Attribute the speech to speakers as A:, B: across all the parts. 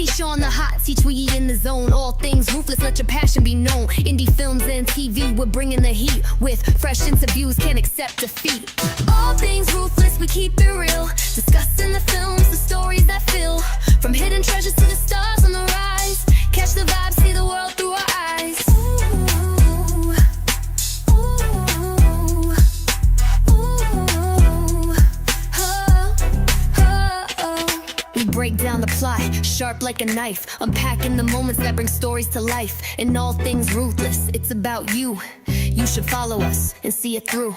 A: TV show on the hot seat, we in the zone. All things ruthless, let your passion be known. Indie films and TV, we're bringing the heat. With fresh interviews, can't accept defeat. All things ruthless, we keep it real. Discussing the films, the stories that fill. From hidden treasures to the stars on the rise. Catch the vibe, see the world through our eyes. Break down the plot, sharp like a knife. Unpacking the moments that bring stories to life. In all things ruthless, it's about you. You should follow us and see it through.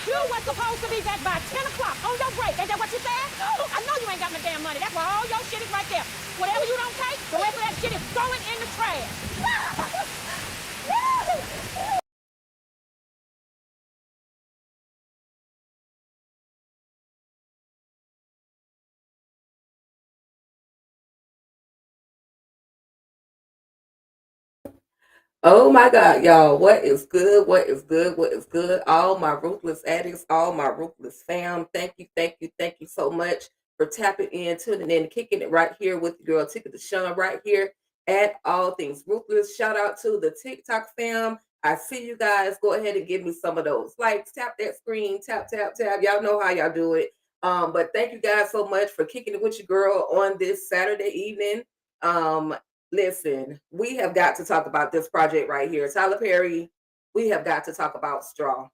B: You were supposed to be back by 10 o'clock on your break. Ain't that what you said? I know you ain't got my damn money. That's why all your shit is right there. Whatever you don't take, the rest of that shit is going in the trash.
C: Oh my God, y'all, what is good? What is good? What is good? All my ruthless addicts, all my ruthless fam, thank you so much for tapping in, tuning in, kicking it right here with your girl Tika Deshawn right here at All Things Ruthless. Shout out to the TikTok fam. I see you guys. Go ahead and give me some of those likes. Tap that screen, tap. Y'all know how y'all do it. But thank you guys so much for kicking it with your girl on this Saturday evening. Listen, we have got to talk about this project right here. Tyler Perry, we have got to talk about Straw.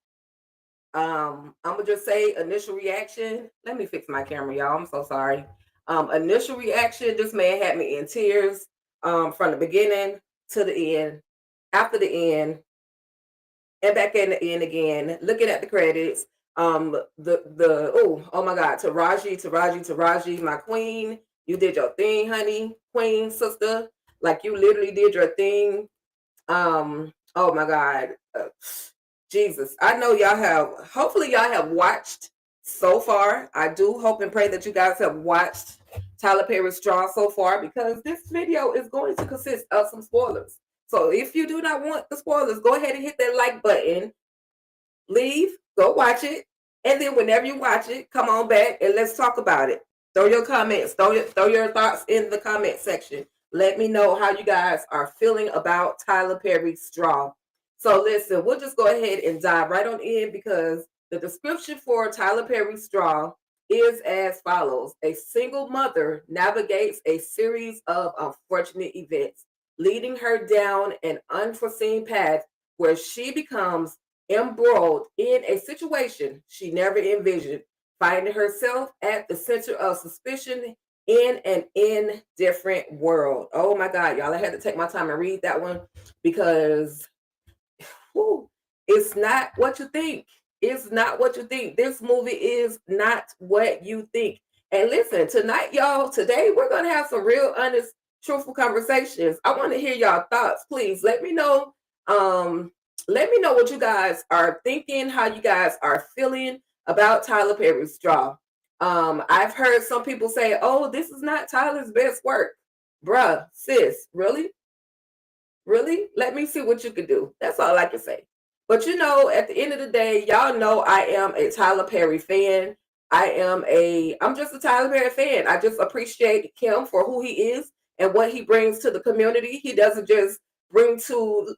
C: I'm gonna just say initial reaction. Let me fix my camera, y'all. I'm so sorry. Initial reaction, this man had me in tears from the beginning to the end, after the end, and back in the end again, looking at the credits. Oh my God, Taraji, my queen. You did your thing, honey, queen, sister. Like you literally did your thing. Oh my God. Jesus. I know hopefully y'all have watched so far. I do hope and pray that you guys have watched Tyler Perry's Straw so far, because this video is going to consist of some spoilers. So if you do not want the spoilers, go ahead and hit that like button, leave, go watch it. And then whenever you watch it, come on back and let's talk about it. Throw your comments, throw your thoughts in the comment section. Let me know how you guys are feeling about Tyler Perry's Straw. So listen, we'll just go ahead and dive right on in, because the description for Tyler Perry's Straw is as follows. A single mother navigates a series of unfortunate events, leading her down an unforeseen path where she becomes embroiled in a situation she never envisioned, finding herself at the center of suspicion in an indifferent world. Oh my God, y'all, I had to take my time and read that one, because it's not what you think. It's not what you think. This movie is not what you think. And listen, tonight, y'all, today we're going to have some real, honest, truthful conversations. I want to hear y'all thoughts. Please let me know. Let me know what you guys are thinking, how you guys are feeling about Tyler Perry's Straw. I've heard some people say, oh, this is not Tyler's best work. Bruh, sis, really? Really? Let me see what you can do. That's all I can say. But you know, at the end of the day, y'all know I am a Tyler Perry fan. I'm just a Tyler Perry fan. I just appreciate him for who he is and what he brings to the community. He doesn't just bring to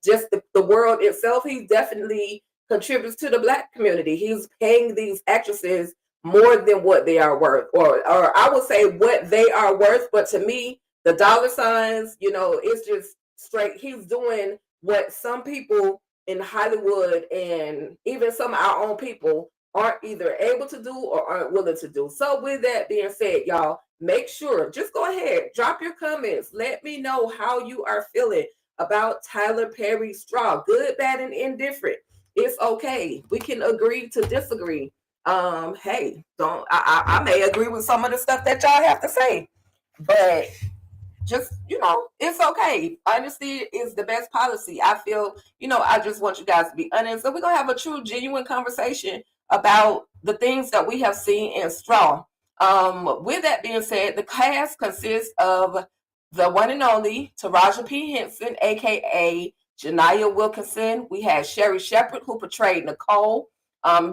C: just the world itself. He definitely contributes to the Black community. He's paying these actresses more than what they are worth, or I would say what they are worth. But to me, the dollar signs, you know, it's just straight. He's doing what some people in Hollywood and even some of our own people aren't either able to do or aren't willing to do. So with that being said, y'all, make sure, just go ahead, drop your comments. Let me know how you are feeling about Tyler Perry's Straw. Good, bad, and indifferent. It's okay. We can agree to disagree. Hey, I may agree with some of the stuff that y'all have to say, but just, you know, it's okay. Honesty is the best policy. I feel, you know, I just want you guys to be honest. So we're going to have a true, genuine conversation about the things that we have seen in Straw. With that being said, the cast consists of the one and only Taraji P. Henson, aka Janiyah Wilkinson. We had Sherry Shepherd, who portrayed Nicole.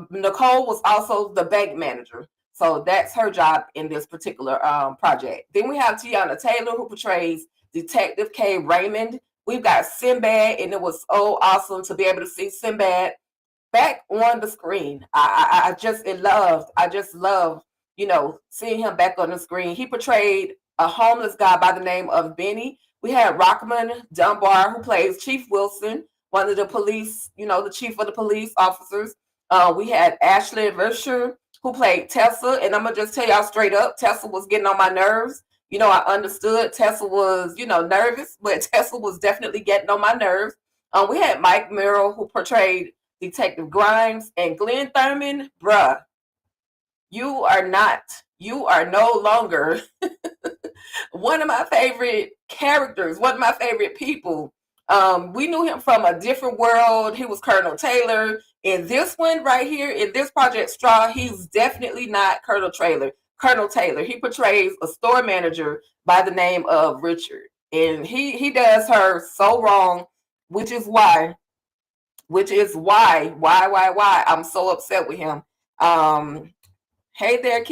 C: Nicole was also the bank manager. So that's her job in this particular project. Then we have Tiana Taylor, who portrays Detective K. Raymond. We've got Sinbad, and it was so awesome to be able to see Sinbad back on the screen. I just love, seeing him back on the screen. He portrayed a homeless guy by the name of Benny. We had Rockman Dunbar, who plays Chief Wilson, one of the police, the chief of the police officers. We had Ashley Versher, who played Tessa, and I'm gonna just tell y'all straight up, Tessa was getting on my nerves. I understood Tessa was, nervous, but Tessa was definitely getting on my nerves. We had Mike Merrill, who portrayed Detective Grimes, and Glenn Thurman. Bruh, you are no longer one of my favorite characters, one of my favorite people. We knew him from a different world. He was Colonel Taylor. In this one right here, in this Project Straw, he's definitely not Colonel Taylor. He portrays a store manager by the name of Richard, and he does her so wrong, which is why I'm so upset with him. Hey there,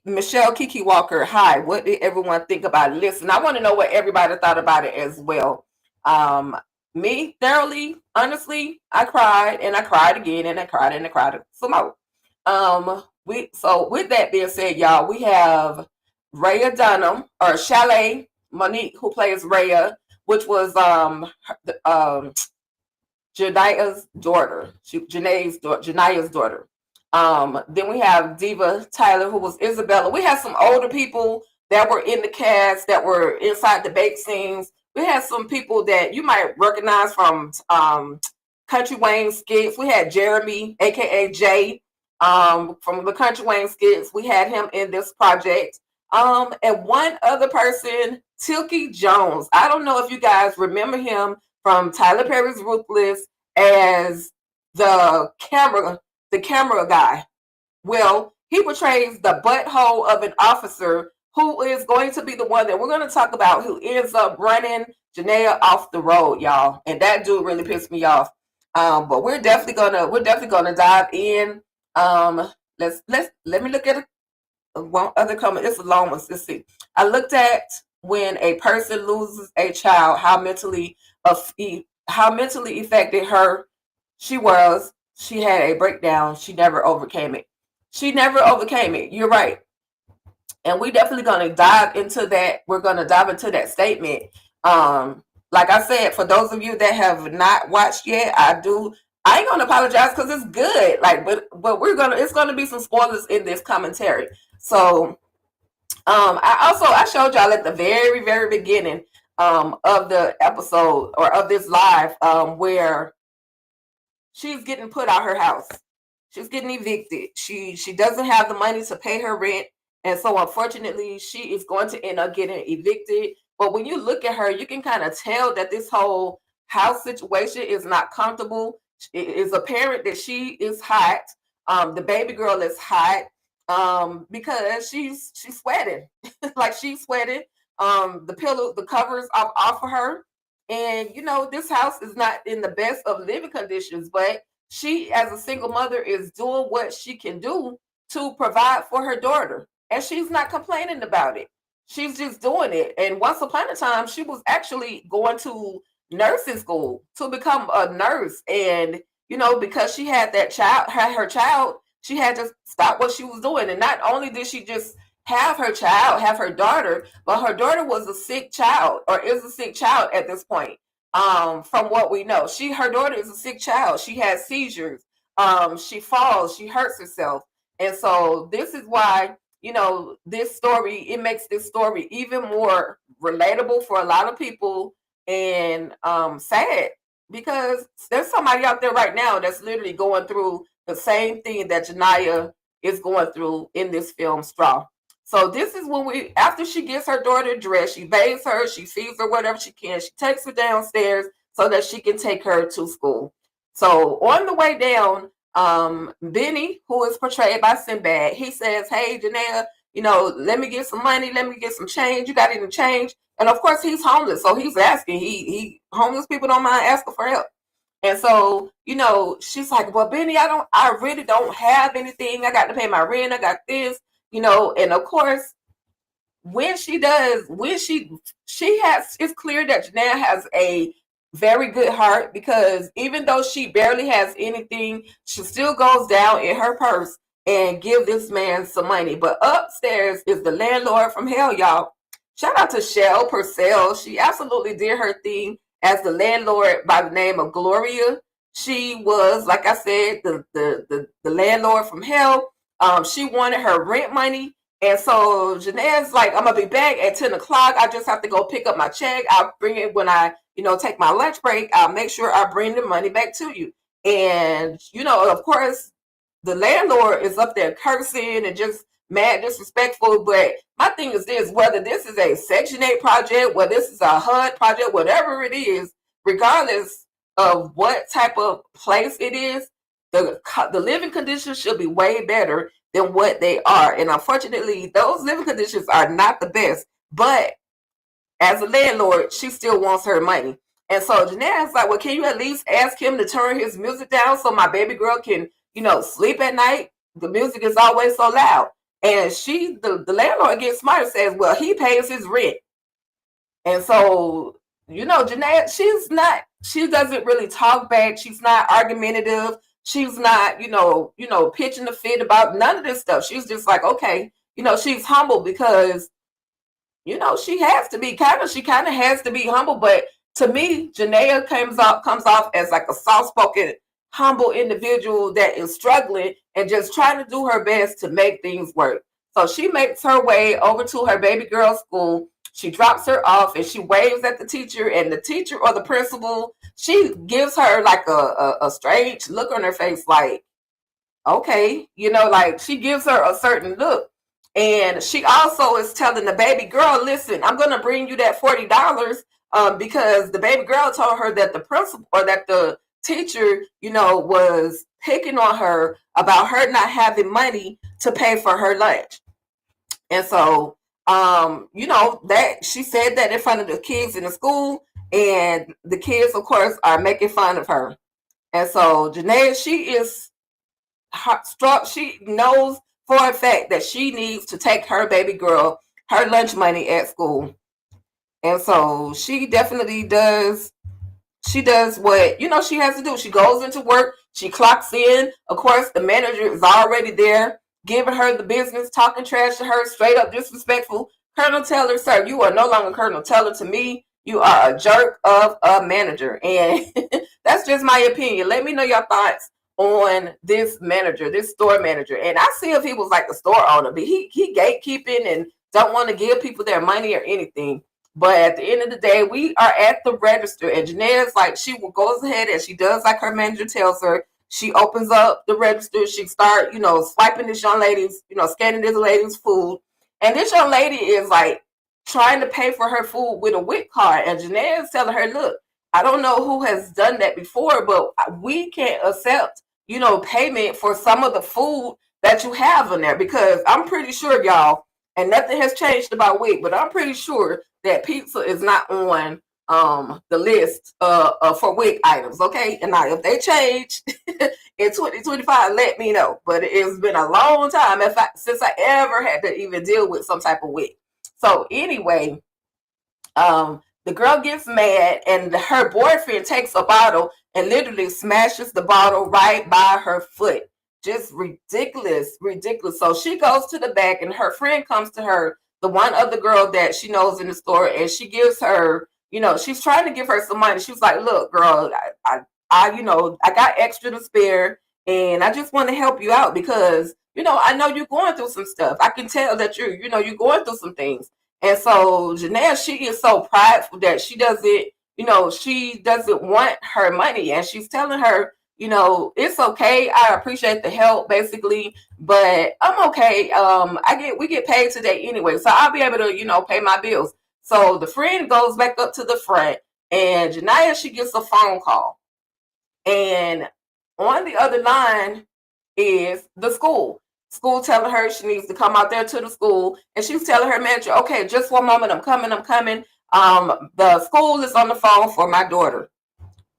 C: Michelle Kiki Walker. Hi, what did everyone think about it? Listen, I want to know what everybody thought about it as well. Me, thoroughly, honestly, I cried and I cried again and I cried and I cried some more. So with that being said, y'all, we have Rhea Dunham, or Chalet Monique, who plays Rhea, which was Janaya's daughter. Janaya's daughter. Then we have Diva Tyler, who was Isabella. We had some older people that were in the cast, that were inside the bake scenes. We had some people that you might recognize from Country Wayne skits. We had Jeremy, aka Jay, from the Country Wayne skits. We had him in this project. And one other person, Tilky Jones. I don't know if you guys remember him from Tyler Perry's Ruthless as the camera guy. Well, he portrays the butthole of an officer who is going to be the one that we're going to talk about, who ends up running Janaya off the road, y'all. And that dude really pissed me off. But we're definitely gonna dive in. Let me look at one other comment. It's a long one. Let's see. I looked at when a person loses a child, how mentally affected her she was. She had a breakdown. She never overcame it. You're right. And we're definitely going to dive into that. We're going to dive into that statement. Like I said, for those of you that have not watched yet, I ain't going to apologize because it's good. But it's going to be some spoilers in this commentary. So, I showed y'all at the very, very beginning of the episode, or of this live, where she's getting put out her house. She's getting evicted. She doesn't have the money to pay her rent. And so unfortunately, she is going to end up getting evicted. But when you look at her, you can kind of tell that this whole house situation is not comfortable. It is apparent that she is hot. The baby girl is hot because she's sweating. She's sweating. The covers off of her. And, this house is not in the best of living conditions, but she, as a single mother, is doing what she can do to provide for her daughter. And she's not complaining about it. She's just doing it. And once upon a time, she was actually going to nursing school to become a nurse. And, because she had her child, she had to stop what she was doing. And not only did she just have her daughter, but her daughter was a sick child, or is a sick child at this point. From what we know, her daughter is a sick child. She has seizures. She falls, she hurts herself. And so this is why, it makes this story even more relatable for a lot of people, and sad, because there's somebody out there right now that's literally going through the same thing that Janaya is going through in this film, Straw. So this is when after she gets her daughter dressed, she bathes her, she feeds her whatever she can, she takes her downstairs so that she can take her to school. So on the way down, Benny, who is portrayed by Sinbad, he says, "Hey, Janaya, let me get some money, let me get some change. You got any change?" And of course, he's homeless, so he's asking. Homeless people don't mind asking for help. And so, she's like, well, Benny, I really don't have anything. I got to pay my rent. I got this, and of course, when she does, she has, it's clear that Janelle has a very good heart, because even though she barely has anything, she still goes down in her purse and give this man some money. But upstairs is the landlord from hell, y'all. Shout out to Shell Purcell. She absolutely did her thing as the landlord by the name of Gloria. She was, like I said, the landlord from hell. She wanted her rent money. And so Janae's like, I'm going to be back at 10 o'clock. I just have to go pick up my check. I'll bring it when I, take my lunch break. I'll make sure I bring the money back to you. And, of course, the landlord is up there cursing and just mad disrespectful. But my thing is this, whether this is a Section 8 project, whether this is a HUD project, whatever it is, regardless of what type of place it is, the living conditions should be way better than what they are. And unfortunately, those living conditions are not the best. But as a landlord, she still wants her money. And so Janae's like, well, can you at least ask him to turn his music down so my baby girl can, sleep at night? The music is always so loud. And the landlord gets smart and says, well, he pays his rent. And so, Janae, she doesn't really talk back. She's not argumentative. She's not, pitching a fit about none of this stuff. She's just like, okay, she's humble because, she has to be she kind of has to be humble. But to me, Janaea comes off as like a soft-spoken, humble individual that is struggling and just trying to do her best to make things work. So she makes her way over to her baby girl's school. She drops her off and she waves at the teacher, and the teacher or the principal, she gives her like a strange look on her face, like, okay, like she gives her a certain look. And she also is telling the baby girl, listen, I'm going to bring you that $40 because the baby girl told her that the principal or that the teacher, was picking on her about her not having money to pay for her lunch. And so, that she said that in front of the kids in the school, and the kids, of course, are making fun of her. And so Janae, she is struck. She knows for a fact that she needs to take her baby girl her lunch money at school. And so she definitely does. She does what, she has to do. She goes into work. She clocks in. Of course, the manager is already there, giving her the business, talking trash to her, straight up disrespectful. Colonel Teller, sir, you are no longer Colonel Teller to me. You are a jerk of a manager. And that's just my opinion. Let me know your thoughts on this manager, this store manager. And I see if he was like a store owner, but he gatekeeping and don't want to give people their money or anything. But at the end of the day, we are at the register, and Janae's like, she goes ahead and she does like her manager tells her. She opens up the register. She start, swiping this young lady's, scanning this lady's food. And this young lady is like trying to pay for her food with a WIC card. And Janae is telling her, look, I don't know who has done that before, but we can't accept, payment for some of the food that you have in there, because I'm pretty sure, y'all, and nothing has changed about WIC, but I'm pretty sure that pizza is not on the list for WIC items, okay? And now if they change in 2025, let me know. But it's been a long time since I ever had to even deal with some type of WIC. So anyway, the girl gets mad, and her boyfriend takes a bottle and literally smashes the bottle right by her foot. Just ridiculous. So she goes to the back, and her friend comes to her, the one other girl that she knows in the store, and she gives her, she's trying to give her some money. She was like, look, girl, I got extra to spare, and I just want to help you out because, I know you're going through some stuff. I can tell that you're going through some things. And so Janae, she is so prideful that she doesn't want her money. And she's telling her, it's okay. I appreciate the help, basically, but I'm okay. We get paid today anyway, so I'll be able to, pay my bills. So the friend goes back up to the front, and Janaya, she gets a phone call. And on the other line is the school. School telling her she needs to come out there to the school, and she's telling her manager, okay, just one moment, I'm coming. The school is on the phone for my daughter.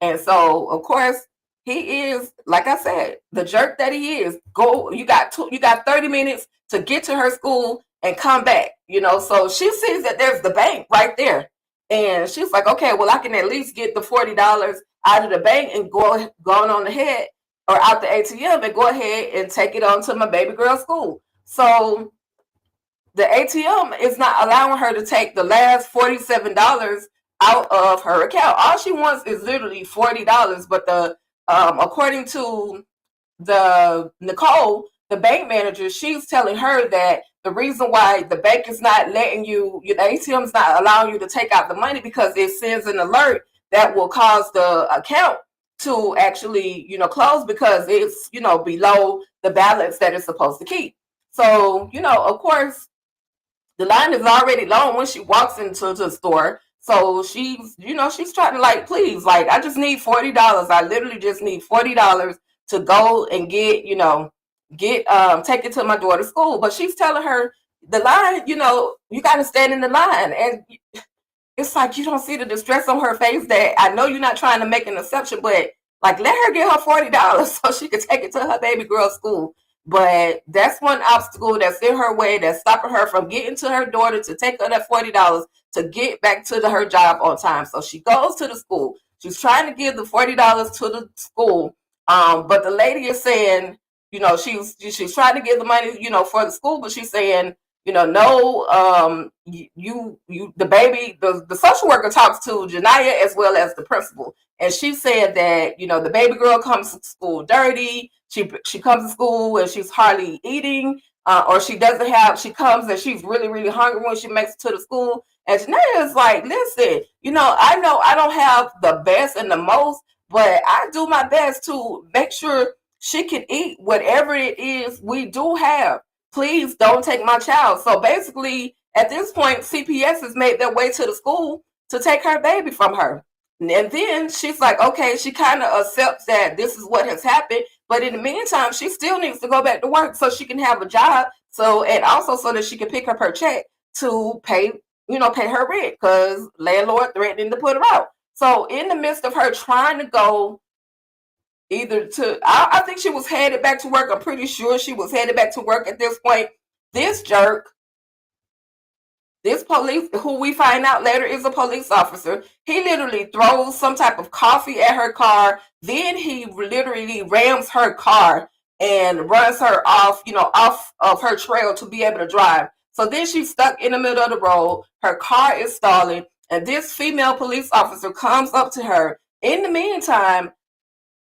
C: And so, of course, he is, like I said, the jerk that he is. You got 30 minutes to get to her school and come back. So she sees that there's the bank right there. And she's like, okay, well, I can at least get the $40 out of the bank and going on ahead or out the ATM and go ahead and take it on to my baby girl's school. So the ATM is not allowing her to take the last $47 out of her account. All she wants is literally $40. But according to the Nicole, the bank manager, she's telling her that the reason why the bank is not letting the ATM is not allowing you to take out the money because it sends an alert that will cause the account to actually, close because it's, below the balance that it's supposed to keep. So, of course, the line is already long when she walks into the store. So she's trying to like, please, like, I just need $40. I literally just need $40 to go and take it to my daughter's school. But she's telling her the line, you got to stand in the line. And it's like, you don't see the distress on her face that I know you're not trying to make an exception, but like, let her get her $40 so she can take it to her baby girl's school. But that's one obstacle that's in her way that's stopping her from getting to her daughter to take her that $40 to get back to her job on time. So she goes to the school. She's trying to give the $40 to the school. But the lady is saying, she's trying to give the money, for the school, but she's saying, no, the baby, the social worker talks to Janiyah as well as the principal. And she said that, the baby girl comes to school dirty. She comes to school and she's hardly eating, or she comes and she's really, really hungry when she makes it to the school. And Janiyah is like, listen, I know I don't have the best and the most, but I do my best to make sure she can eat whatever it is we do have. Please don't take my child. So basically, at this point, CPS has made their way to the school to take her baby from her. And then she's like, okay, she kind of accepts that this is what has happened. But in the meantime, she still needs to go back to work so she can have a job. And also so that she can pick up her check to pay her rent because landlord threatening to put her out. So in the midst of her trying to go I think she was headed back to work. I'm pretty sure she was headed back to work at this point. This jerk, this police, who we find out later is a police officer, he literally throws some type of coffee at her car. Then he literally rams her car and runs her off of her trail to be able to drive. So then she's stuck in the middle of the road. Her car is stalling. And this female police officer comes up to her. In the meantime,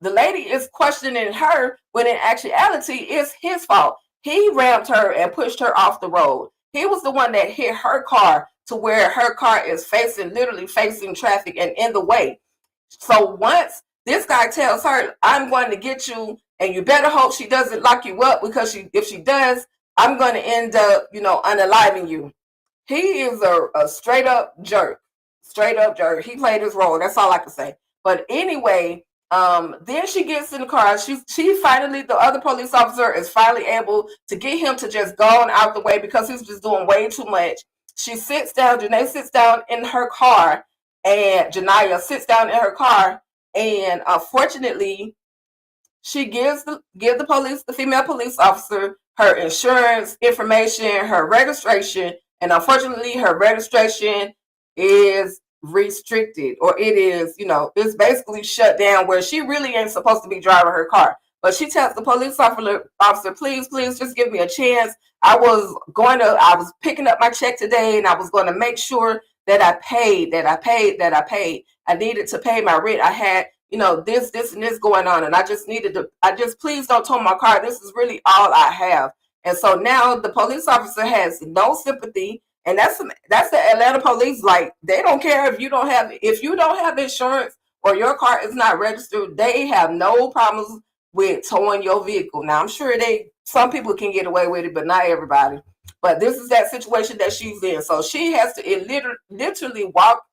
C: the lady is questioning her when in actuality it's his fault. He rammed her and pushed her off the road. He was the one that hit her car to where her car is literally facing traffic and in the way. So once this guy tells her, I'm going to get you and you better hope she doesn't lock you up because if she does, I'm going to end up, unaliving you. He is a straight up jerk. Straight up jerk. He played his role. That's all I can say. But anyway, then she gets in the car. She finally, the other police officer is finally able to get him to just go on out the way because he's just doing way too much. She sits down. Janae sits down in her car, and Janiyah sits down in her car. And unfortunately, she gives the female police officer, her insurance information, her registration, and unfortunately, her registration is restricted, or it is, it's basically shut down where she really ain't supposed to be driving her car. But she tells the police officer, please just give me a chance. I was picking up my check today and I was going to make sure that I paid. I needed to pay my rent. I had, this and this going on. And I just please don't tow my car. This is really all I have. And so now the police officer has no sympathy. And that's the Atlanta police. Like, they don't care if you don't have insurance or your car is not registered. They have no problems with towing your vehicle. Now, I'm sure some people can get away with it, but not everybody. But this is that situation that she's in. So she has to literally walk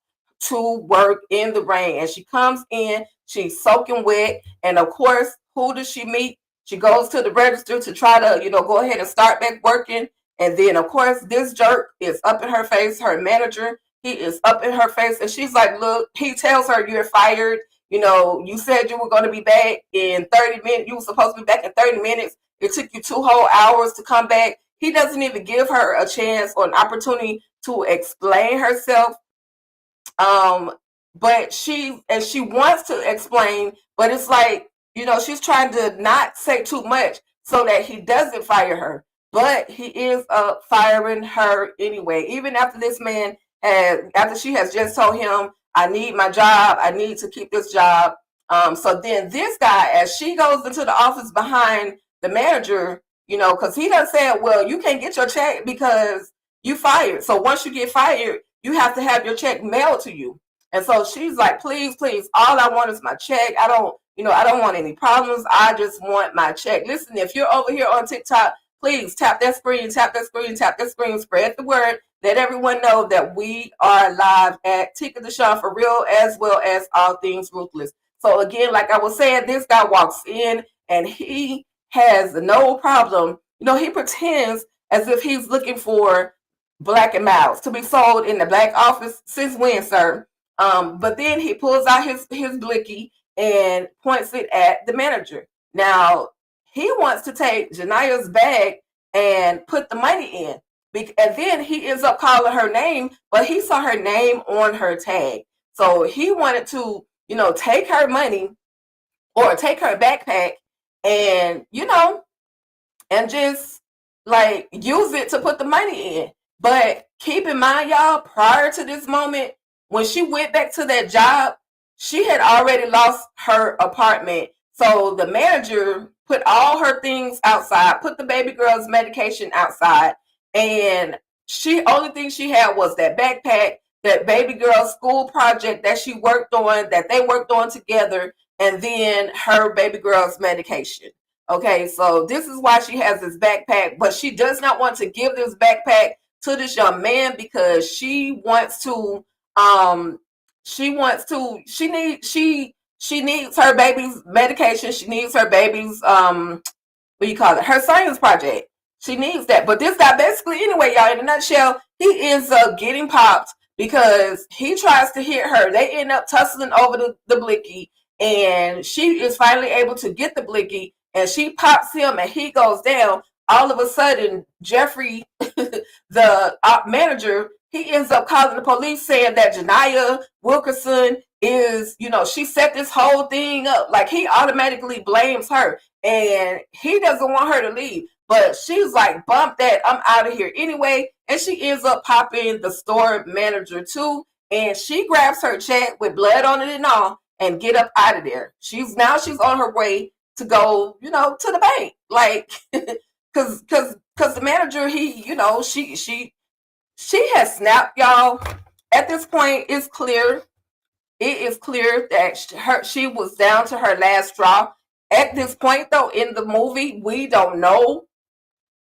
C: to work in the rain. And she comes in, she's soaking wet. And of course, who does she meet? She goes to the register to try to, go ahead and start back working. And then, of course, this jerk is up in her face. Her manager, he is up in her face. And she's like, look, he tells her, you're fired. You said you were going to be back in 30 minutes. You were supposed to be back in 30 minutes. It took you 2 whole hours to come back. He doesn't even give her a chance or an opportunity to explain herself. But she wants to explain, but it's like, she's trying to not say too much so that he doesn't fire her. But he is firing her anyway, even after this man after she has just told him, I need my job, I need to keep this job. So then this guy, as she goes into the office behind the manager, because he done said, well, you can't get your check because you fired. So once you get fired, you have to have your check mailed to you. And so she's like, please, all I want is my check. I don't want any problems. I just want my check. Listen, if you're over here on TikTok, please tap that screen, spread the word. Let everyone know that we are live at Tika Deshawn for real, as well as All Things Ruthless. So again, like I was saying, this guy walks in and he has no problem. He pretends as if he's looking for Black and Miles to be sold in the black office. Since when, sir? But then he pulls out his blicky and points it at the manager. Now, he wants to take Jania's bag and put the money in. And then he ends up calling her name, but he saw her name on her tag. So he wanted to, take her money or take her backpack and, and just like use it to put the money in. But keep in mind, y'all, prior to this moment, when she went back to that job, she had already lost her apartment. So the manager put all her things outside, put the baby girl's medication outside, and only thing she had was that backpack, that baby girl's school project that she worked on, that they worked on together, and then her baby girl's medication. Okay, so this is why she has this backpack, but she does not want to give this backpack to this young man because she needs her baby's medication. She needs her baby's her science project. She needs that. But this guy basically, anyway, y'all, in a nutshell, he ends up getting popped because he tries to hit her. They end up tussling over the blicky, and she is finally able to get the blicky, and she pops him, and he goes down. All of a sudden, Jeffrey, the manager, he ends up calling the police saying that Jania Wilkerson is, she set this whole thing up. Like, he automatically blames her, and he doesn't want her to leave. But she's like, bump that, I'm out of here anyway. And she ends up popping the store manager too. And she grabs her check with blood on it and all and get up out of there. She's on her way to go, to the bank. Like, cause the manager, she has snapped, y'all. At this point, it is clear that she was down to her last straw. At this point, though, in the movie, we don't know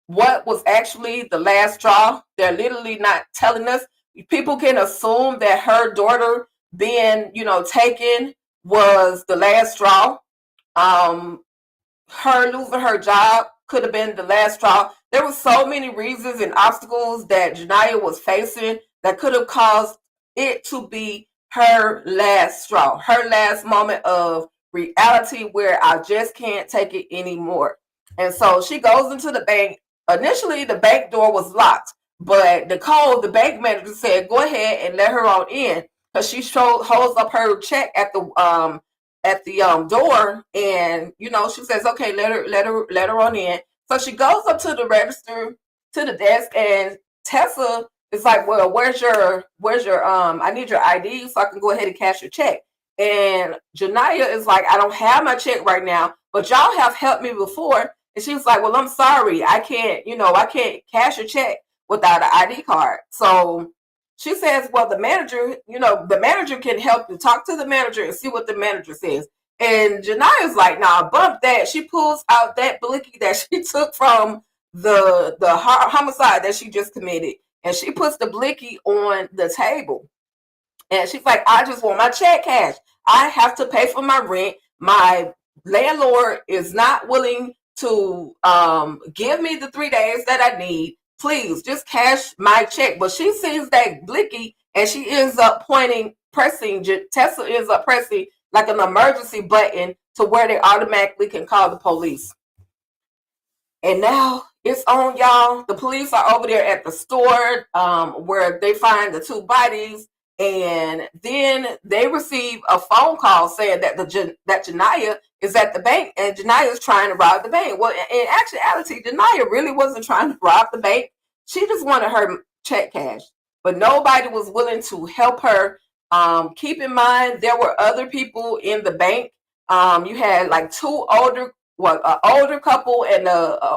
C: what was actually the last straw. They're literally not telling us. People can assume that her daughter being, taken was the last straw. Her losing her job could have been the last straw. There were so many reasons and obstacles that Jania was facing that could have caused it to be her last straw, her last moment of reality where I just can't take it anymore. And so she goes into the bank. Initially, the bank door was locked, but Nicole, the bank manager, said, "Go ahead and let her on in," because she holds up her check at the door, and she says, "Okay, let her on in." So she goes up to the register, to the desk, and Tessa is like, "Well, where's your I need your ID so I can go ahead and cash your check." And Jania is like, "I don't have my check right now, but y'all have helped me before." And she was like, "Well, I'm sorry, I can't cash a check without an ID card." So she says, "Well, the manager can help you. Talk to the manager and see what the manager says." And Jania's like, "Nah, bump that." She pulls out that blicky that she took from the homicide that she just committed, and she puts the blicky on the table. And she's like, "I just want my check cash. I have to pay for my rent. My landlord is not willing to give me the 3 days that I need. Please just cash my check." But she sees that blicky and she ends up Tessa ends up pressing like an emergency button to where they automatically can call the police. And now it's on, y'all. The police are over there at the store where they find the two bodies. And then they receive a phone call saying that that Janiyah is at the bank and Janiyah is trying to rob the bank. Well, in actuality, Janiyah really wasn't trying to rob the bank. She just wanted her check cashed. But nobody was willing to help her. Keep in mind, there were other people in the bank. You had like an older couple and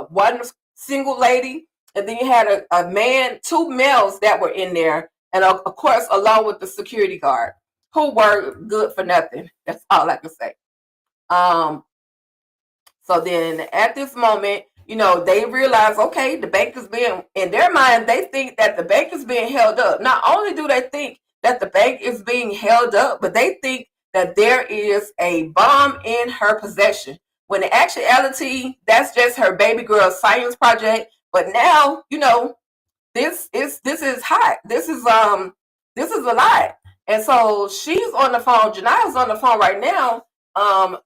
C: one single lady. And then you had a man, two males that were in there. And of course, along with the security guard, who were good for nothing. That's all I can say. So then at this moment, they realize, okay, the bank is being, in their mind, they think that the bank is being held up. Not only do they think that the bank is being held up, but they think that there is a bomb in her possession. When in actuality, that's just her baby girl's science project. But now, this is hot. This is a lot. And so she's on the phone. Janiyah's on the phone right now,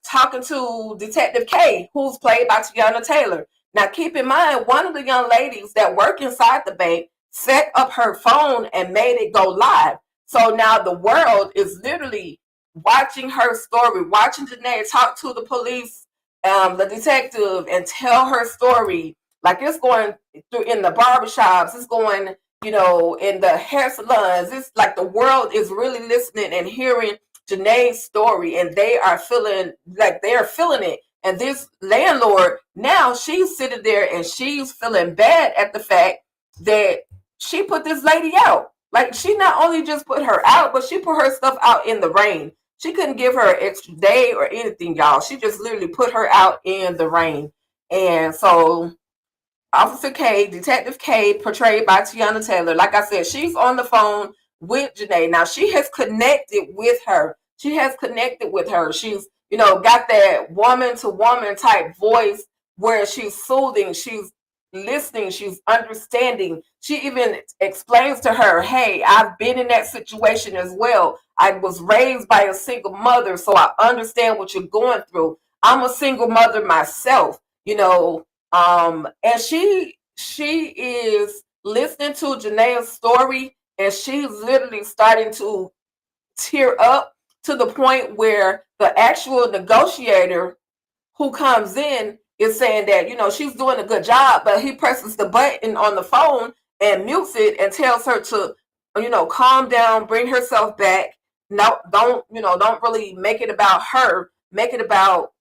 C: talking to Detective K, who's played by Tiana Taylor. Now, keep in mind, one of the young ladies that work inside the bank set up her phone and made it go live. So now the world is literally watching her story, watching Janae talk to the police, the detective, and tell her story. Like, it's going through in the barbershops, it's going, in the hair salons. It's like the world is really listening and hearing Janae's story, and they are feeling it. And this landlord, now she's sitting there and she's feeling bad at the fact that she put this lady out. Like, she not only just put her out, but she put her stuff out in the rain. She couldn't give her an extra day or anything, y'all. She just literally put her out in the rain. And so Officer K, Detective K, portrayed by Tiana Taylor, like I said, she's on the phone with Janae. Now, she has connected with her. She's, got that woman-to-woman type voice where she's soothing, she's listening, she's understanding. She even explains to her, hey, I've been in that situation as well. I was raised by a single mother, so I understand what you're going through. I'm a single mother myself, and she is listening to Janae's story, and she's literally starting to tear up to the point where the actual negotiator who comes in is saying that, she's doing a good job, but he presses the button on the phone and mutes it and tells her to, calm down, bring herself back. No, don't really make it about her. Make it about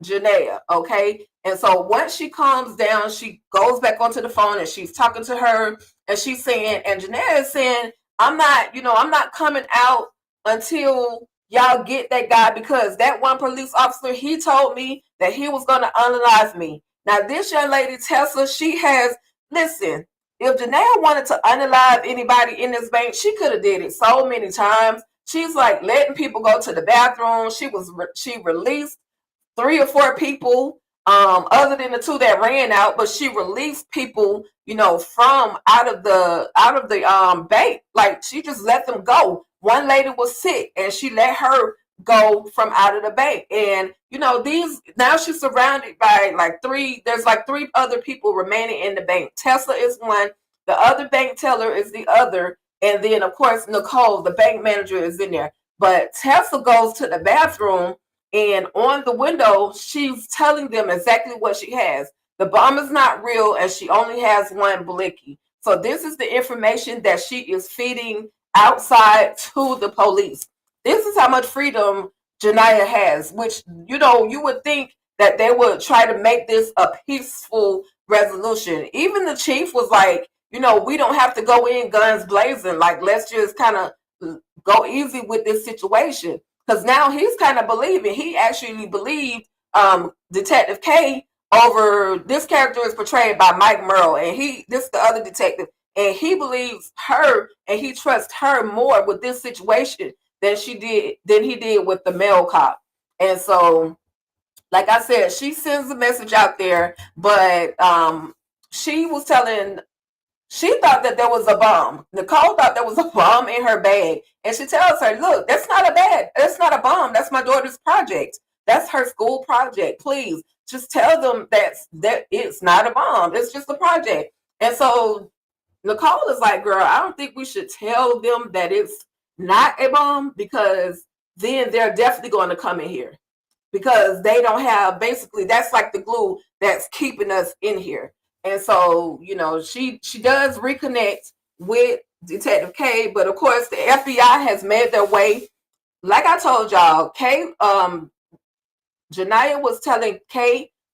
C: Janiyah, okay? And so once she calms down, she goes back onto the phone and she's talking to her, and she's saying, and Janiyah is saying, I'm not coming out until y'all get that guy, because that one police officer, he told me that he was going to unalive me. Now, this young lady, Tessa, listen, if Janiyah wanted to unalive anybody in this bank, she could have did it so many times. She's like letting people go to the bathroom. She released 3 or 4 people, other than the 2 that ran out, but she released people, from out of the bank. Like, she just let them go. One lady was sick and she let her go from out of the bank. And, now she's surrounded by there's 3 other people remaining in the bank. Tessa is one, the other bank teller is the other. And then, of course, Nicole, the bank manager, is in there. But Tessa goes to the bathroom, and on the window, she's telling them exactly what she has. The bomb is not real, and she only has one blicky. So this is the information that she is feeding outside to the police. This is how much freedom Janiyah has, which, you would think that they would try to make this a peaceful resolution. Even the chief was like, we don't have to go in guns blazing. Like, let's just kind of go easy with this situation. Because now he's kind of believing. He actually believed Detective K over, this character is portrayed by Mike Merle, and this is the other detective, and he believes her and he trusts her more with this situation than he did with the male cop. And so, like I said, she sends a message out there, but she was telling She thought that there was a bomb. Nicole thought there was a bomb in her bag. And she tells her, look, that's not a bag. That's not a bomb. That's my daughter's project. That's her school project. Please just tell them that it's not a bomb. It's just a project. And so Nicole is like, girl, I don't think we should tell them that it's not a bomb, because then they're definitely going to come in here, because they don't have, basically, that's like the glue that's keeping us in here. And so, you know, she does reconnect with Detective K, but of course the FBI has made their way. Like I told y'all, Janiyah was telling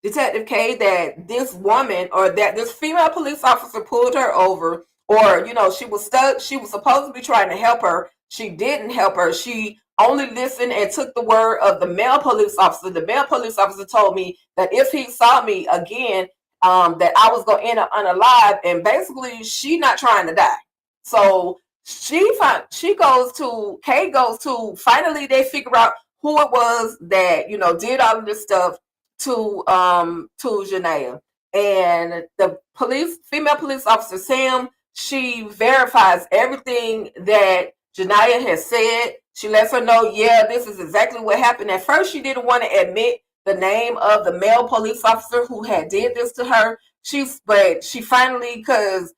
C: Detective K, that this woman, or that this female police officer pulled her over, or, you know, she was stuck. She was supposed to be trying to help her. She didn't help her. She only listened and took the word of the male police officer. The male police officer told me that if he saw me again, that I was going to end up unalive. And basically, she not trying to die. So Kay goes to, finally they figure out who it was that, you know, did all of this stuff to Janiyah. And the female police officer, Sam, she verifies everything that Janiyah has said. She lets her know, yeah, this is exactly what happened. At first, she didn't want to admit the name of the male police officer who had did this to her. But she finally, because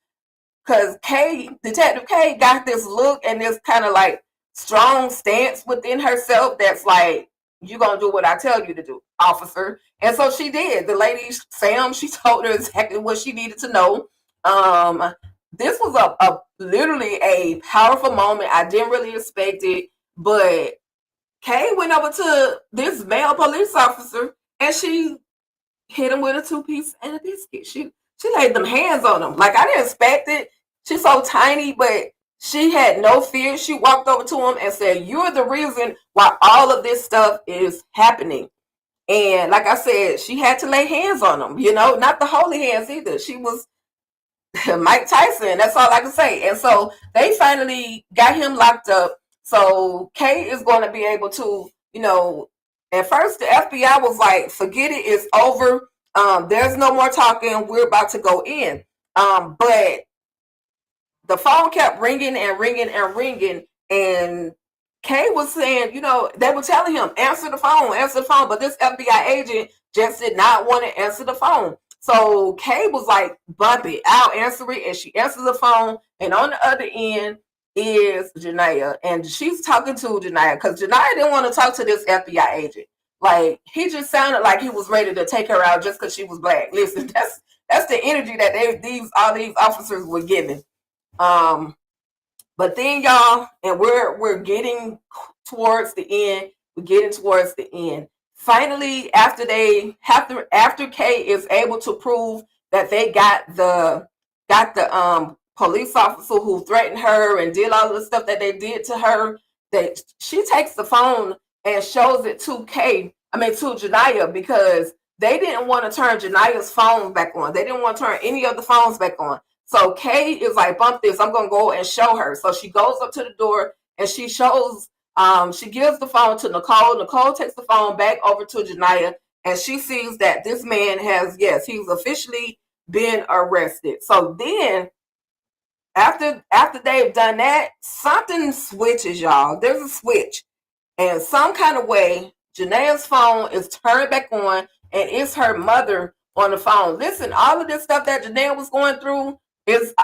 C: Detective K got this look and this kind of like strong stance within herself that's like, you're going to do what I tell you to do, officer. And so she did. The lady, Sam, she told her exactly what she needed to know. This was a literally a powerful moment. I didn't really expect it, but Kay went over to this male police officer and she hit him with a 2-piece and a biscuit. She laid them hands on him. Like, I didn't expect it. She's so tiny, but she had no fear. She walked over to him and said, you're the reason why all of this stuff is happening. And like I said, she had to lay hands on him, you know, not the holy hands either. She was Mike Tyson. That's all I can say. And so they finally got him locked up. So Kay is going to be able to, you know, at first the FBI was like, forget it, it's over. There's no more talking. We're about to go in. But the phone kept ringing and ringing and ringing. And Kay was saying, you know, they were telling him, answer the phone. But this FBI agent just did not want to answer the phone. So Kay was like, bump it, I'll answer it. And she answers the phone. And on the other end is Janiyah. And she's talking to Janiyah because Janiyah didn't want to talk to this FBI agent. Like, he just sounded like he was ready to take her out just because she was black. Listen, that's the energy that all these officers were giving. But then, y'all, and we're getting towards the end. We're getting towards the end. Finally, after Kay is able to prove that they got the police officer who threatened her and did all the stuff that they did to her, that she takes the phone and shows it to Janiyah, because they didn't want to turn Janiyah's phone back on. They didn't want to turn any of the phones back on. So Kay is like, bump this, I'm going to go and show her. So she goes up to the door and she shows, she gives the phone to Nicole. Nicole takes the phone back over to Janiyah, and she sees that this man he's officially been arrested. So then, after they've done that, something switches, y'all. There's a switch. And some kind of way, Janiyah's phone is turned back on, and it's her mother on the phone. Listen, all of this stuff that Janiyah was going through is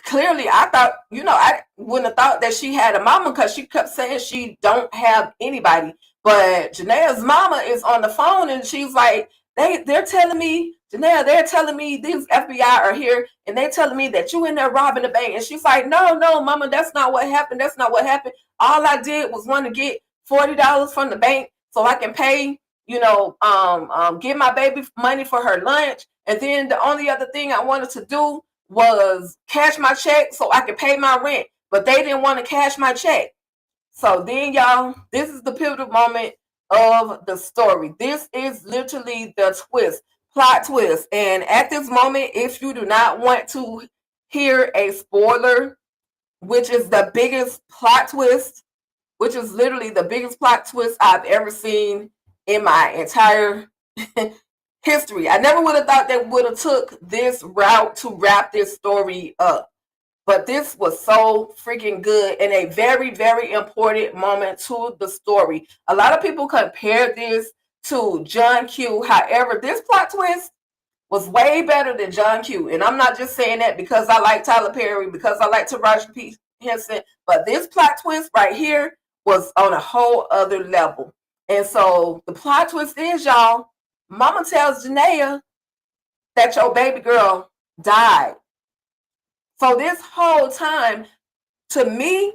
C: clearly, I thought, you know, I wouldn't have thought that she had a mama, because she kept saying she don't have anybody. But Janiyah's mama is on the phone, and she's like, they're telling me, Janiyah, they're telling me these FBI are here, and they're telling me that you in there robbing the bank. And she's like, no, mama, that's not what happened. That's not what happened. All I did was want to get $40 from the bank so I can pay, you know, give my baby money for her lunch. And then the only other thing I wanted to do was cash my check so I could pay my rent. But they didn't want to cash my check. So then, y'all, this is the pivotal moment of the story. This is literally the plot twist. And at this moment, if you do not want to hear a spoiler, which is the biggest plot twist, which is literally the biggest plot twist I've ever seen in my entire history. I never would have thought they would have took this route to wrap this story up. But this was so freaking good and a very, very important moment to the story. A lot of people compare this to John Q. However, this plot twist was way better than John Q. And I'm not just saying that because I like Tyler Perry, because I like Taraji P. Henson, but this plot twist right here was on a whole other level. And so the plot twist is, y'all, Mama tells Janaea that your baby girl died. So this whole time, to me,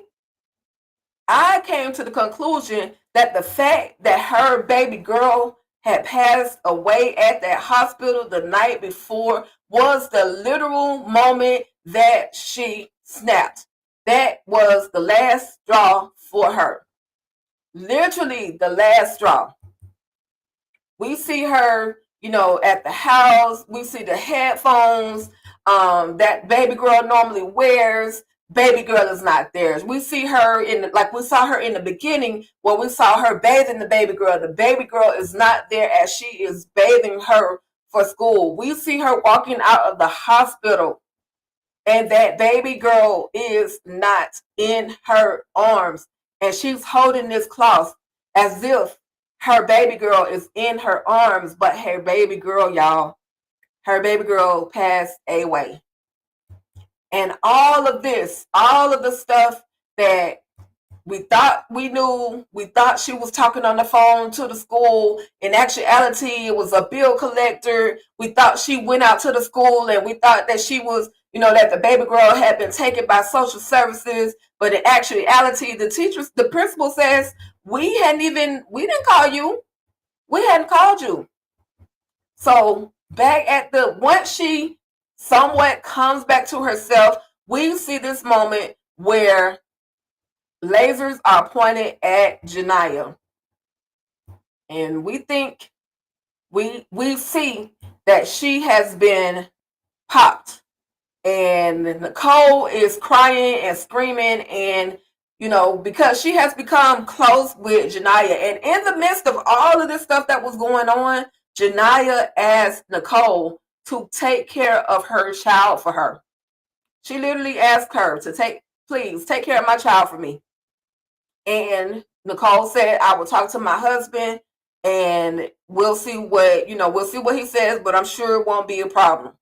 C: I came to the conclusion that the fact that her baby girl had passed away at that hospital the night before was the literal moment that she snapped. That was the last straw for her. Literally the last straw. We see her, at the house. We see the headphones that baby girl normally wears. Baby girl is not there. We see her like we saw her in the beginning where we saw her bathing the baby girl. The baby girl is not there as she is bathing her for school. We see her walking out of the hospital and that baby girl is not in her arms. And she's holding this cloth as if her baby girl is in her arms, but her baby girl, y'all, her baby girl passed away. And all of this, all of the stuff that we thought we knew, we thought she was talking on the phone to the school. In actuality, it was a bill collector. We thought she went out to the school and we thought that she was, that the baby girl had been taken by social services. But in actuality, the principal says, we didn't call you. We hadn't called you. So once she somewhat comes back to herself, we see this moment where lasers are pointed at Janaea. And we think, we see that she has been popped. And Nicole is crying and screaming and, because she has become close with Janaea. And in the midst of all of this stuff that was going on, Janaea asked Nicole to take care of her child for her. She literally asked her to please take care of my child for me. And Nicole said, I will talk to my husband and we'll see what he says, but I'm sure it won't be a problem.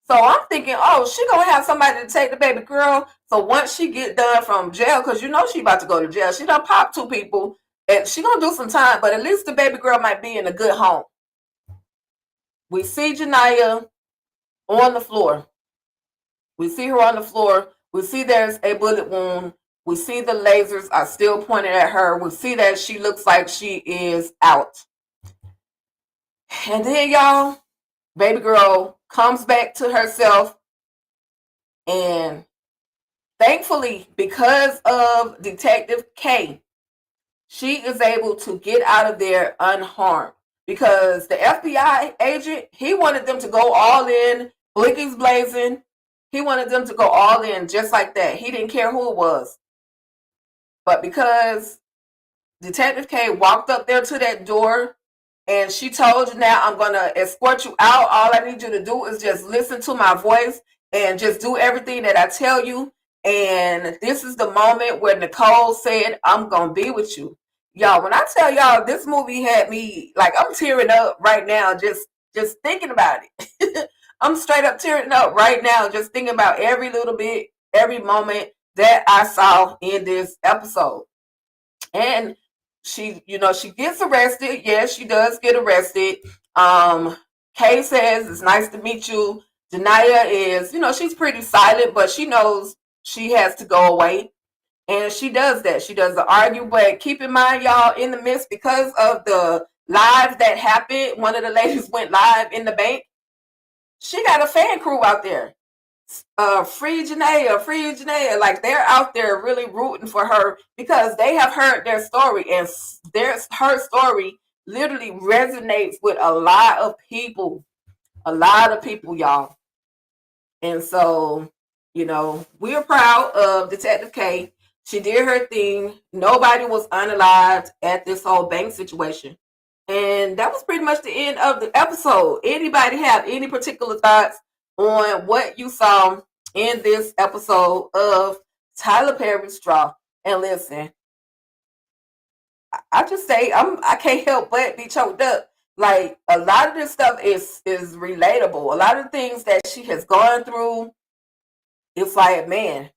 C: So I'm thinking, she gonna have somebody to take the baby girl. So once she get done from jail, because she about to go to jail, she done popped 2 people and she gonna do some time, but at least the baby girl might be in a good home. We see Janaea on the floor. We see her on the floor. We see there's a bullet wound. We see the lasers are still pointed at her. We see that she looks like she is out. And then, y'all, baby girl comes back to herself. And thankfully, because of Detective K, she is able to get out of there unharmed. Because the FBI agent, he wanted them to go all in, blinkies blazing. He wanted them to go all in just like that. He didn't care who it was. But because Detective K walked up there to that door and she told you, now I'm going to escort you out. All I need you to do is just listen to my voice and just do everything that I tell you. And this is the moment where Nicole said, I'm going to be with you. Y'all, when I tell y'all, this movie had me, like, I'm tearing up right now just thinking about it. I'm straight up tearing up right now just thinking about every little bit, every moment that I saw in this episode. And she gets arrested. Yes, she does get arrested. Kay says, it's nice to meet you. Janaea is, she's pretty silent, but she knows she has to go away. And she does that. She does the argue, but keep in mind, y'all, in the midst, because of the live that happened, one of the ladies went live in the bank. She got a fan crew out there. Free Janaea. Like, they're out there really rooting for her because they have heard their story, and her story literally resonates with a lot of people, y'all. And so, we are proud of Detective K. She did her thing. Nobody was unalived at this whole bank situation. And that was pretty much the end of the episode. Anybody have any particular thoughts on what you saw in this episode of Tyler Perry's Straw. And listen, I just say I can't help but be choked up. Like, a lot of this stuff is relatable. A lot of things that she has gone through, it's like, man,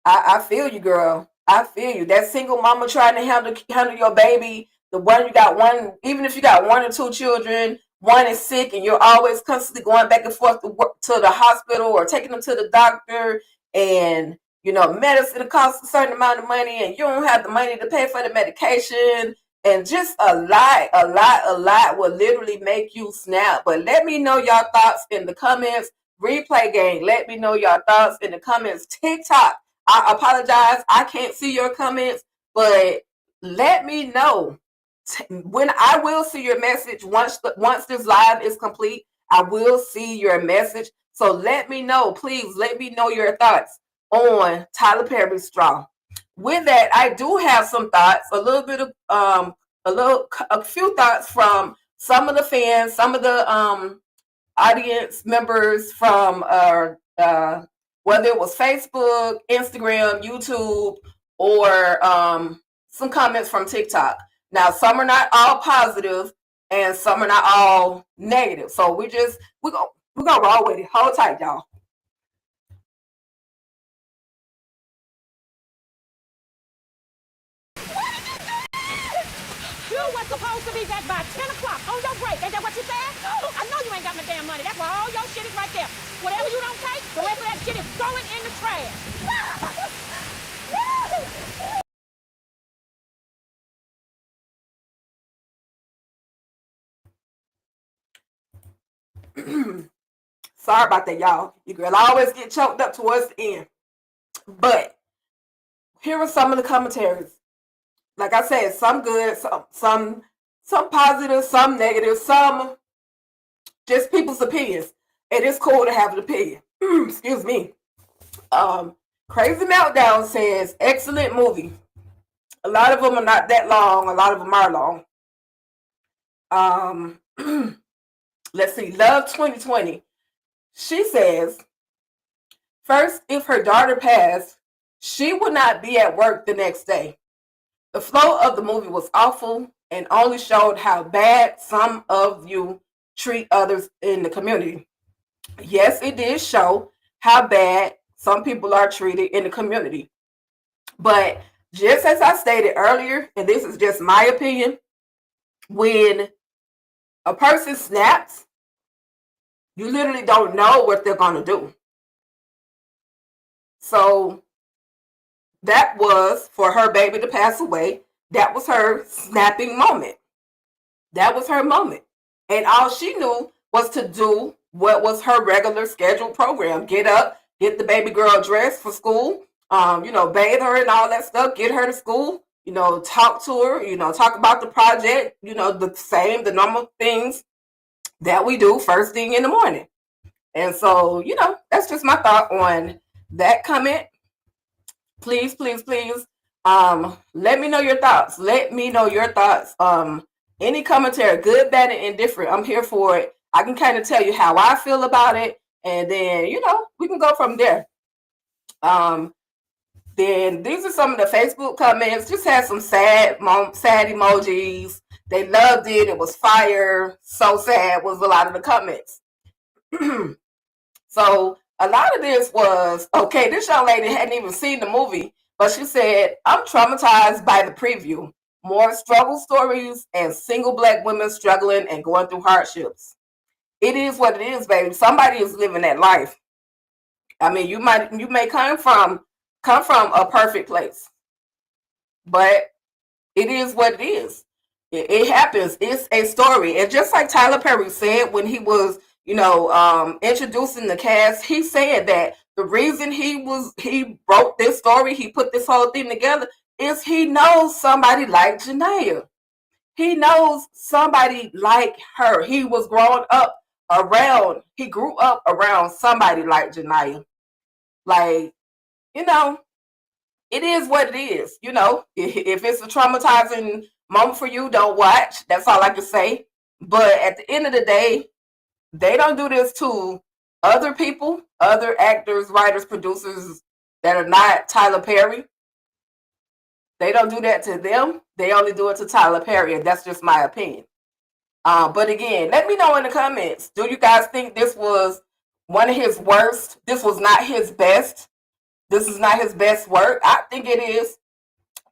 C: I feel you, girl. I feel you. That single mama trying to handle your baby. The one you got one, even if you got one or two children, one is sick, and you're always constantly going back and forth to the hospital or taking them to the doctor, and medicine costs a certain amount of money, and you don't have the money to pay for the medication, and just a lot will literally make you snap. But let me know your thoughts in the comments. Replay gang, let me know your thoughts in the comments. TikTok, I apologize, I can't see your comments, but let me know. When I will see your message once this live is complete, I will see your message. So let me know, please let me know your thoughts on Tyler Perry's Straw. With that, I do have some thoughts, a few thoughts from some of the fans, some of the audience members from whether it was Facebook, Instagram, YouTube, or some comments from TikTok. Now, some are not all positive, and some are not all negative. So we're gonna roll with it. Hold tight, y'all.
B: You was supposed to be back by 10 o'clock on your break. Ain't that what you said? I know you ain't got my damn money. That's why all your shit is right there. Whatever you don't take, the rest of that shit is going in the trash.
C: Sorry about that, y'all. Your girl always get choked up towards the end. But here are some of the commentaries. Like I said, some good, some positive, some negative, some just people's opinions. It is cool to have an opinion. Excuse me. Crazy Meltdown says, excellent movie. A lot of them are not that long. A lot of them are long. Let's see. Love 2020. She says, first, if her daughter passed, she would not be at work the next day. The flow of the movie was awful and only showed how bad some of you treat others in the community. Yes, it did show how bad some people are treated in the community. But just as I stated earlier, and this is just my opinion, when a person snaps, you literally don't know what they're going to do. So that was for her baby to pass away. That was her snapping moment. That was her moment. And all she knew was to do what was her regular scheduled program. Get up, get the baby girl dressed for school, bathe her and all that stuff, get her to school, talk to her, talk about the project, the normal things that we do first thing in the morning. And so, that's just my thought on that comment. Please, please, please, let me know your thoughts. Let me know your thoughts. Any commentary, good, bad, and indifferent, I'm here for it. I can kind of tell you how I feel about it, and then, we can go from there. Then these are some of the Facebook comments. Just had some sad emojis. They loved it. It was fire. So sad was a lot of the comments. So a lot of this was, okay, this young lady hadn't even seen the movie, but she said, I'm traumatized by the preview. More struggle stories and single Black women struggling and going through hardships. It is what it is, baby. Somebody is living that life. I mean, you may come from a perfect place, but it is what it is. It happens. It's a story. And just like Tyler Perry said when he was, introducing the cast, he said that the reason he wrote this story, he put this whole thing together, is he knows somebody like Janaya. He knows somebody like her. He was he grew up around somebody like Janaya. Like, it is what it is. If it's a traumatizing moment for you, don't watch. That's all I can say. But at the end of the day, they don't do this to other people, other actors, writers, producers that are not Tyler Perry, they don't do that to them. They only do it to Tyler Perry, and that's just my opinion. But again, let me know in the comments. Do you guys think this was one of his worst? This was not his best. This is not his best work. I think it is.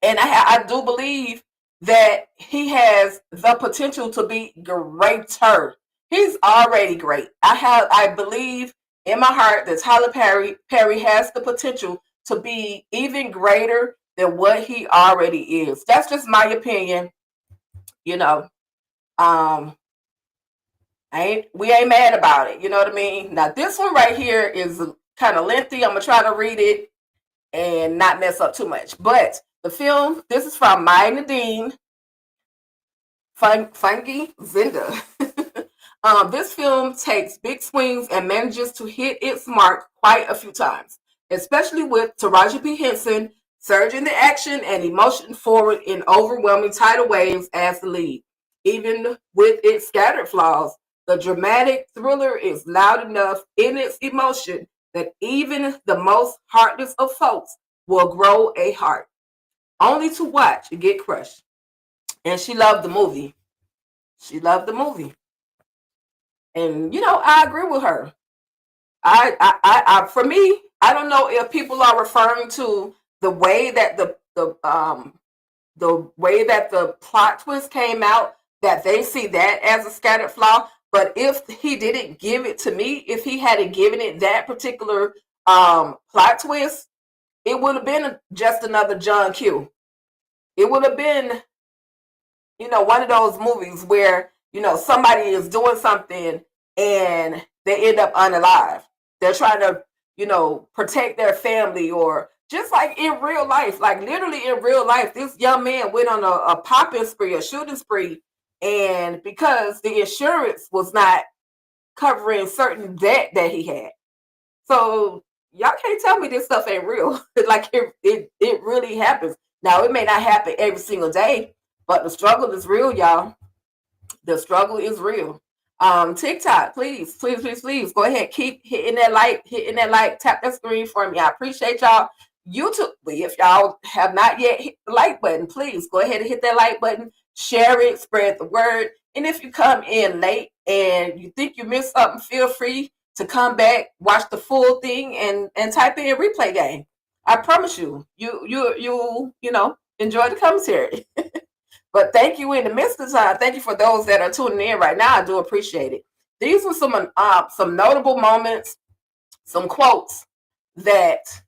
C: And I do believe that he has the potential to be greater. He's already great. I believe in my heart that Tyler Perry has the potential to be even greater than what he already is. That's just my opinion. You know, we ain't mad about it. You know what I mean? Now this one right here is kind of lengthy. I'm gonna try to read it and not mess up too much. But the film, this is from Maya Nadine, Funky Zinda. This film takes big swings and manages to hit its mark quite a few times, especially with Taraji P. Henson surging the action and emotion forward in overwhelming tidal waves as the lead. Even with its scattered flaws, the dramatic thriller is loud enough in its emotion that even the most heartless of folks will grow a heart, only to watch it get crushed. And she loved the movie. She loved the movie. And, I agree with her. For me, I don't know if people are referring to the way that the way that the plot twist came out, that they see that as a scattered flaw. But if he didn't give it to me, if he hadn't given it that particular plot twist, it would have been just another John Q. It would have been, one of those movies where, somebody is doing something and they end up unalive. They're trying to, protect their family, or just like in real life, like literally in real life, this young man went on a popping spree, a shooting spree, and because the insurance was not covering certain debt that he had. So y'all can't tell me this stuff ain't real. Like it really happens. Now, it may not happen every single day, but the struggle is real, y'all. The struggle is real. TikTok, please go ahead, keep hitting that like, tap that screen for me. I appreciate y'all. YouTube, if y'all have not yet hit the like button, please go ahead and hit that like button, share it, spread the word. And if you come in late and you think you missed something, feel free to come back, watch the full thing, and type in replay game. I promise you enjoy the commentary. But thank you in the midst of time. Thank you for those that are tuning in right now. I do appreciate it. These were some notable moments, some quotes that,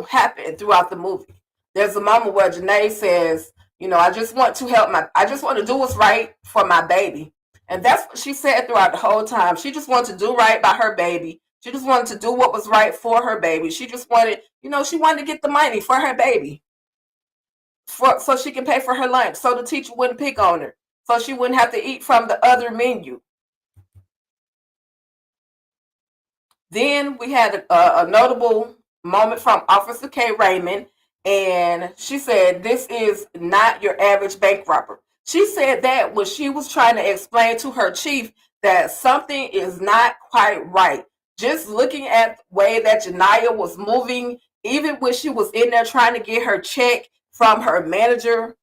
C: happened throughout the movie. There's a moment where Janae says, I just want to do what's right for my baby. And that's what she said throughout the whole time. She just wanted to do right by her baby. She just wanted to do what was right for her baby. She just wanted, she wanted to get the money for her baby. So she can pay for her lunch, so the teacher wouldn't pick on her, so she wouldn't have to eat from the other menu. Then we had a notable moment from Officer K. Raymond, and she said, "This is not your average bank robber." She said that when she was trying to explain to her chief that something is not quite right. Just looking at the way that Janiyah was moving, even when she was in there trying to get her check from her manager,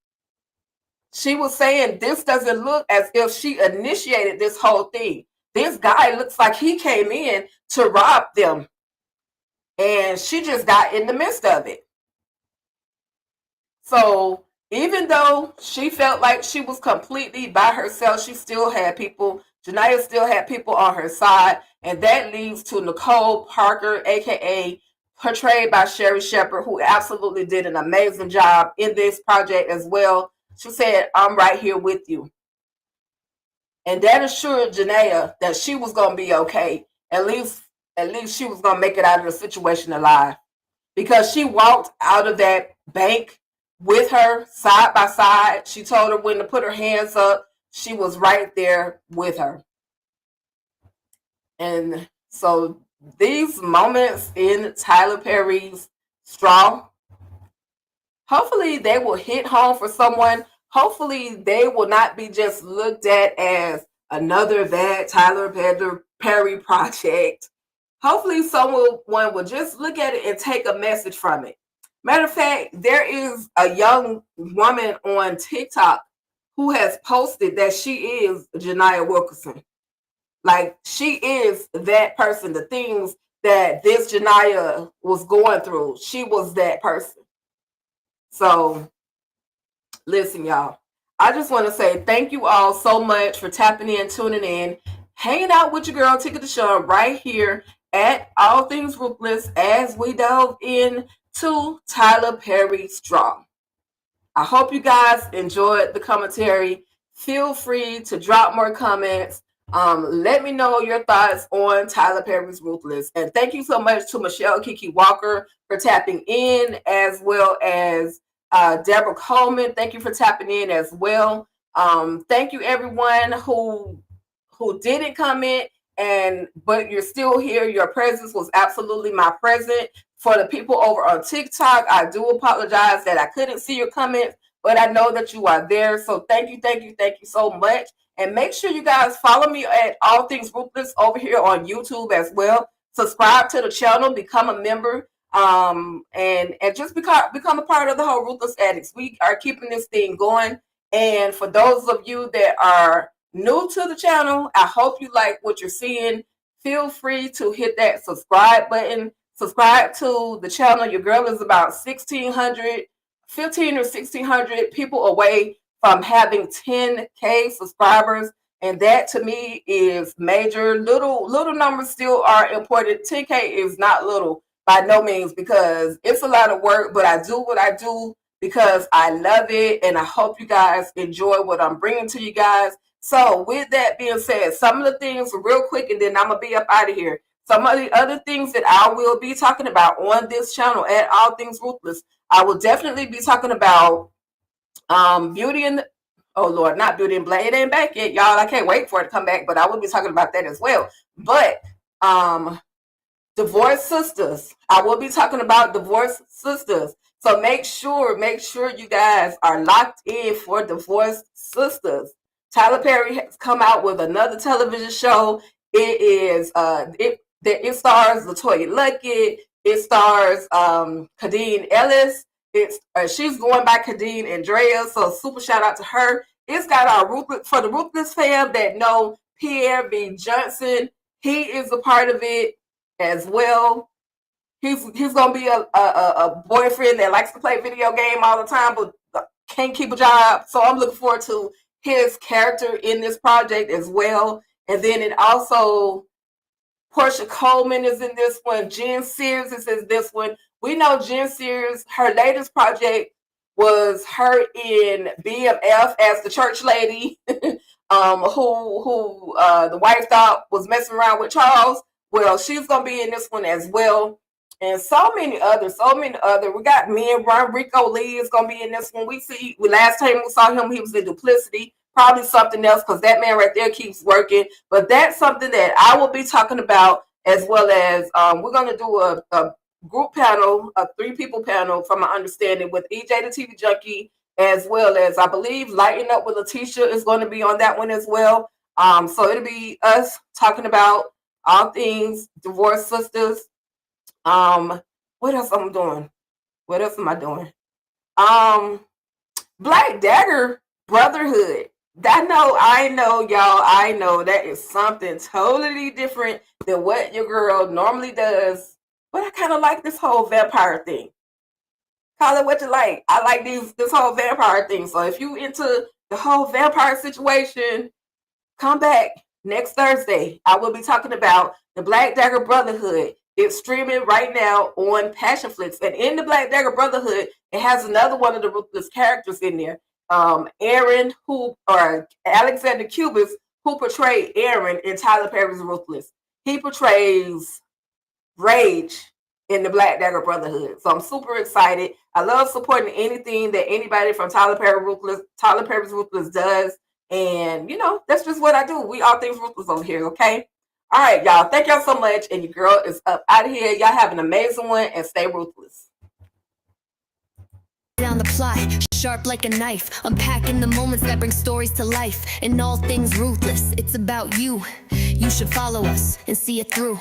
C: she was saying this doesn't look as if she initiated this whole thing. This guy looks like he came in to rob them, and she just got in the midst of it. So even though she felt like she was completely by herself, she still had people. Janiyah still had people on her side, and that leads to Nicole Parker, aka portrayed by Sherry Shepherd, who absolutely did an amazing job in this project as well. She said, "I'm right here with you." And that assured Janiyah that she was going to be okay. At least she was going to make it out of the situation alive. Because she walked out of that bank with her side by side. She told her when to put her hands up. She was right there with her. And so these moments in Tyler Perry's Straw, hopefully they will hit home for someone. Hopefully they will not be just looked at as another bad Tyler Perry project. hopefully someone will just look at it and take a message from it. Matter of fact, there is a young woman on TikTok who has posted that she is Janiyah Wilkerson. Like, she is that person. The things that this Janiyah was going through, she was that person. So, listen, y'all. I just want to say thank you all so much for tapping in, tuning in, hanging out with your girl, Tika Deshawn, right here at All Things Ruthless as we delve into Tyler Perry's Draw. I hope you guys enjoyed the commentary. Feel free to drop more comments. Let me know your thoughts on Tyler Perry's Ruthless. And thank you so much to Michelle Kiki Walker for tapping in, as well as Deborah Coleman. Thank you for tapping in as well. Thank you everyone who didn't comment, but you're still here. Your presence was absolutely my present. For the people over on TikTok, I do apologize that I couldn't see your comments, but I know that you are there. So thank you so much. And make sure you guys follow me at All Things Ruthless over here on YouTube as well. Subscribe to the channel, become a member, and just become a part of the whole Ruthless Addicts. We are keeping this thing going. And for those of you that are new to the channel, I hope you like what you're seeing. Feel free to hit that subscribe button. Subscribe to the channel. Your girl is about 15 or 1,600 people away from having 10K subscribers. And that to me is major. Little numbers still are important. 10K is not little by no means, because it's a lot of work, but I do what I do because I love it. And I hope you guys enjoy what I'm bringing to you guys. So with that being said, some of the things real quick, and then I'm going to be up out of here. Some of the other things that I will be talking about on this channel at All Things Ruthless, I will definitely be talking about Beauty and not Beauty and Black. It ain't back yet, y'all. I can't wait for it to come back, but I will be talking about that as well. But Divorced Sisters, I will be talking about Divorced Sisters. So make sure you guys are locked in for Divorced Sisters. Tyler Perry has come out with another television show. It is it stars LaToya Luckett. It stars Kadeen Ellis. She's going by Kadeen Andrea, so super shout out to her. It's got our the Ruthless fam that know Pierre B. Johnson. He is a part of it as well. He's gonna be a boyfriend that likes to play video game all the time, but can't keep a job. So I'm looking forward to his character in this project as well. And then it also, Portia Coleman is in this one. Jen Sears is in this one. We know Jen Sears, her latest project was her in BMF as the church lady, who the wife thought was messing around with Charles. Well, she's gonna be in this one as well. And so many other. We got me and Rico Lee is gonna be in this one. Last time we saw him, he was in Duplicity. Probably something else, because that man right there keeps working. But that's something that I will be talking about, as well as we're going to do a group panel, a 3-people panel, from my understanding, with EJ the TV Junkie, as well as I believe Lighten Up with Letitia is going to be on that one as well. So it'll be us talking about all things Divorced Sisters. What else am I doing? Black Dagger Brotherhood. I know, y'all. I know that is something totally different than what your girl normally does. But I kind of like this whole vampire thing. Call it what you like. I like this whole vampire thing. So if you into the whole vampire situation, come back next Thursday. I will be talking about the Black Dagger Brotherhood. It's streaming right now on Passionflix. And in the Black Dagger Brotherhood, it has another one of the Ruthless characters in there. Aaron, Alexander Cubis, who portrayed Aaron in Tyler Perry's Ruthless. He portrays Rage in the Black Dagger Brotherhood. So I'm super excited. I love supporting anything that anybody from Tyler Perry's Ruthless does. And, that's just what I do. We All Things Ruthless over here, okay? All right, y'all. Thank y'all so much. And your girl is up out of here. Y'all have an amazing one and stay ruthless.
A: Down the plot, sharp like a knife, unpacking the moments that bring stories to life. In All Things Ruthless, it's about you. You should follow us and see it through.